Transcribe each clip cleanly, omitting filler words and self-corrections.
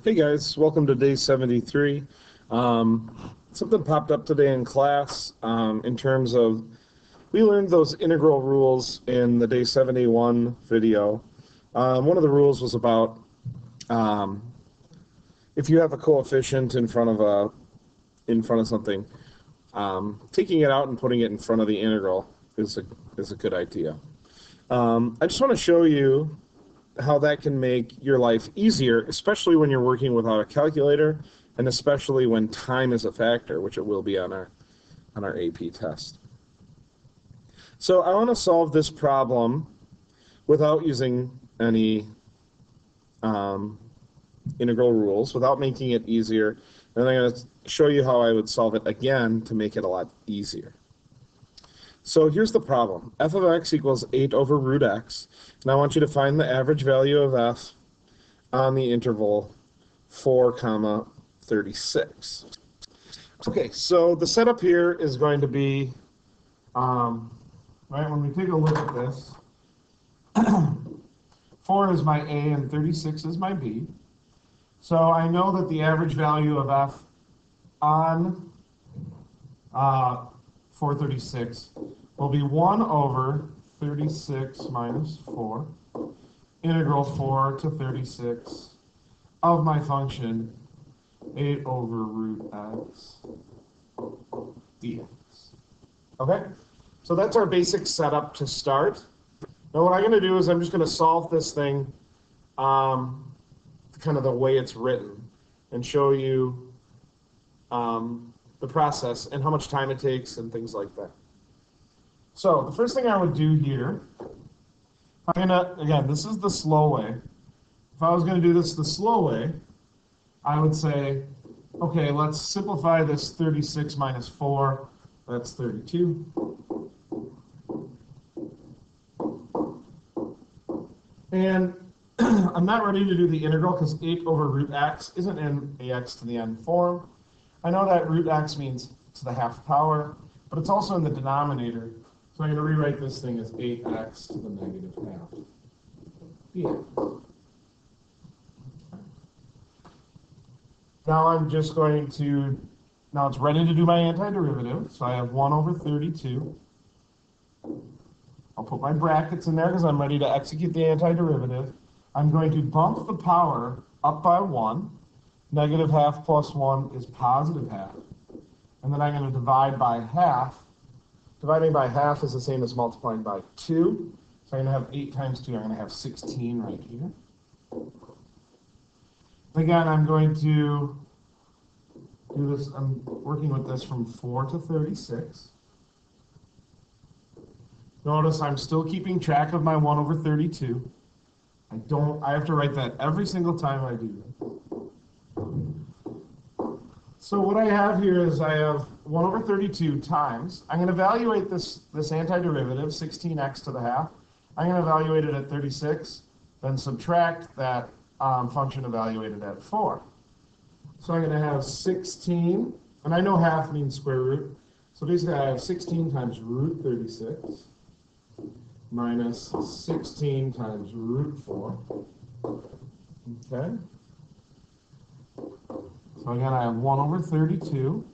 Hey guys, welcome to day 73. Something popped up today in class in terms of we learned those integral rules in the day 71 video. One of the rules was about um, if you have a coefficient in front of something, taking it out and putting it in front of the integral is a good idea. I just want to show you how that can make your life easier, especially when you're working without a calculator, and especially when time is a factor, which it will be on our AP test. So I want to solve this problem without using any integral rules, without making it easier, and I'm going to show you how I would solve it again to make it a lot easier. So here's the problem. F of x equals 8 over root x, and I want you to find the average value of f on the interval 4, 36. Okay, so the setup here is going to be, right, when we take a look at this, 4 is my A and 36 is my B. So I know that the average value of f on 436 will be 1 over 36 minus 4, integral 4 to 36 of my function 8 over root x dx. Okay? So that's our basic setup to start. Now what I'm going to do is I'm just going to solve this thing kind of the way it's written and show you the process and how much time it takes and things like that. So the first thing I would do here, again, this is the slow way. If I was going to do this the slow way, I would say, okay, let's simplify this 36 minus 4. That's 32. And I'm not ready to do the integral because 8 over root x isn't in ax to the n form. I know that root x means to the half power, but it's also in the denominator. So I'm going to rewrite this thing as 8x to the negative half dx. Now I'm just going to, now it's ready to do my antiderivative. So I have 1 over 32. I'll put my brackets in there because I'm ready to execute the antiderivative. I'm going to bump the power up by 1. Negative half plus 1 is positive half. And then I'm going to divide by half. Dividing by half is the same as multiplying by 2. So I'm going to have 8 times 2. I'm going to have 16 right here. Again, I'm going to do this. I'm working with this from 4 to 36. Notice I'm still keeping track of my 1 over 32. I have to write that every single time I do this. So what I have here is I have 1 over 32 times. I'm going to evaluate this antiderivative, 16x to the half. I'm going to evaluate it at 36, then subtract that function evaluated at 4. So I'm going to have 16, and I know half means square root. So basically I have 16 times root 36 minus 16 times root 4. Okay. So again, I have 1 over 32.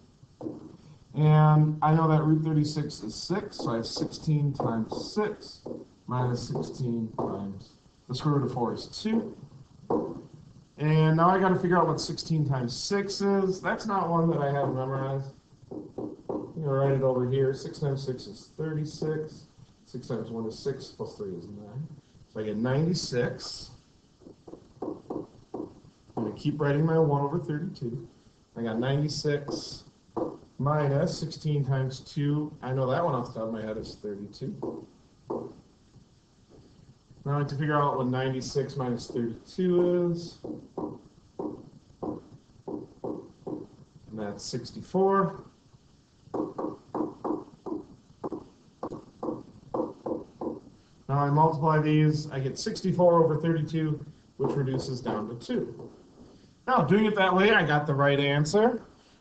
And I know that root 36 is 6, so I have 16 times 6 minus 16 times the square root of 4 is 2. And now I got to figure out what 16 times 6 is. That's not one that I have memorized. I'm going to write it over here. 6 times 6 is 36. 6 times 1 is 6, plus 3 is 9. So I get 96. I'm going to keep writing my 1 over 32. I got 96 minus 16 times 2. I know that one off the top of my head is 32. Now I have to figure out what 96 minus 32 is. And that's 64. Now I multiply these, I get 64 over 32, which reduces down to 2. Now, doing it that way, I got the right answer,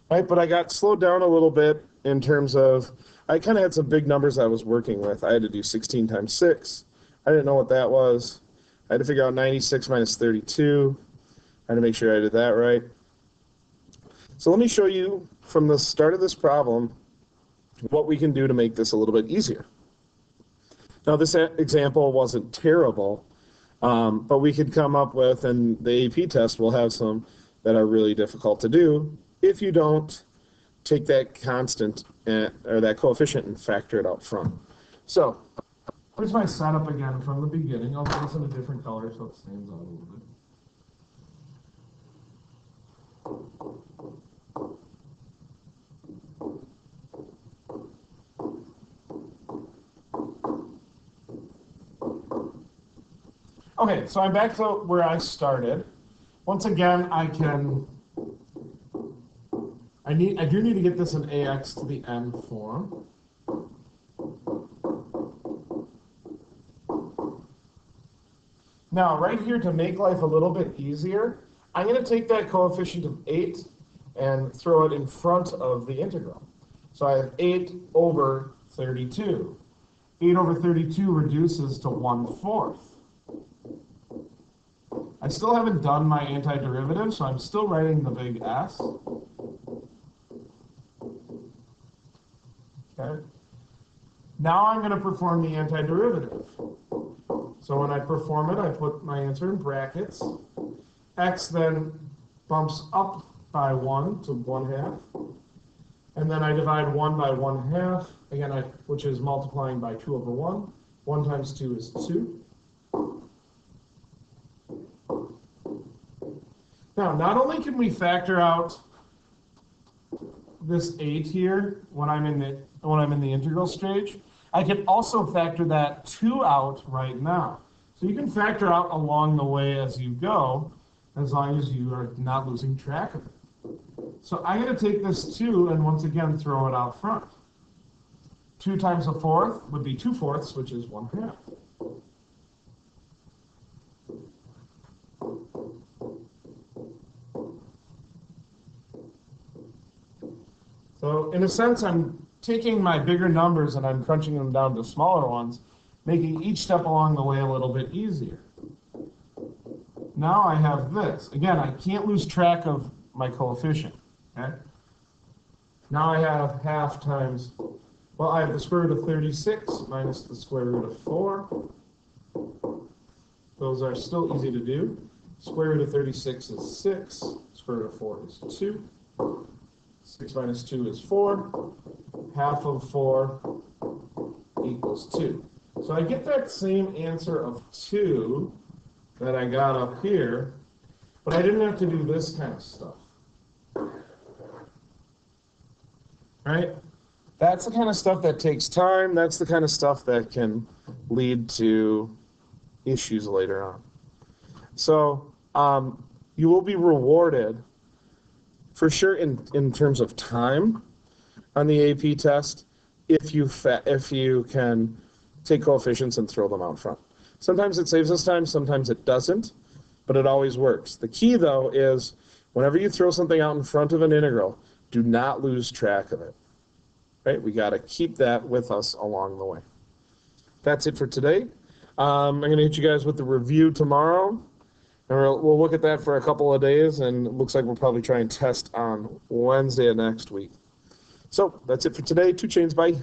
right? But I got slowed down a little bit in terms of, I kind of had some big numbers I was working with. I had to do 16 times 6. I didn't know what that was. I had to figure out 96 minus 32. Trying to make sure I did that right. So let me show you from the start of this problem what we can do to make this a little bit easier. Now this example wasn't terrible, but we could come up with, and the AP test will have some that are really difficult to do if you don't take that constant or that coefficient and factor it out front. So here's my setup again from the beginning. I'll do this in a different color so it stands out a little bit. Okay, so I'm back to where I started. Once again, I do need to get this in ax to the n form. Now, right here, to make life a little bit easier, I'm going to take that coefficient of 8 and throw it in front of the integral. So I have 8 over 32. 8 over 32 reduces to 1/4. I still haven't done my antiderivative, so I'm still writing the big S. Okay. Now I'm going to perform the antiderivative. So when I perform it, I put my answer in brackets. X then bumps up by 1 to 1/2. And then I divide 1 by 1/2, again, which is multiplying by 2 over 1. 1 times 2 is 2. Now, not only can we factor out this 8 here when I'm in the integral stage, I can also factor that 2 out right now. So you can factor out along the way as you go, as long as you are not losing track of it. So I'm going to take this 2 and once again throw it out front. 2 times 1/4 would be 2/4, which is 1/2. So in a sense, I'm taking my bigger numbers and I'm crunching them down to smaller ones, making each step along the way a little bit easier. Now I have this. Again, I can't lose track of my coefficient. Okay? Now I have 1/2 times, well, I have the square root of 36 minus the square root of 4. Those are still easy to do. Square root of 36 is 6. Square root of 4 is 2. 6 minus 2 is 4. 1/2 of 4 equals 2. So I get that same answer of 2 that I got up here, but I didn't have to do this kind of stuff. Right? That's the kind of stuff that takes time. That's the kind of stuff that can lead to issues later on. So you will be rewarded for sure in terms of time on the AP test if you can take coefficients and throw them out front. Sometimes it saves us time, sometimes it doesn't, but it always works. The key, though, is whenever you throw something out in front of an integral, do not lose track of it. Right? We got to keep that with us along the way. That's it for today. I'm going to hit you guys with the review tomorrow, and we'll look at that for a couple of days, and it looks like we'll probably try and test on Wednesday of next week. So that's it for today. 2 chains, bye.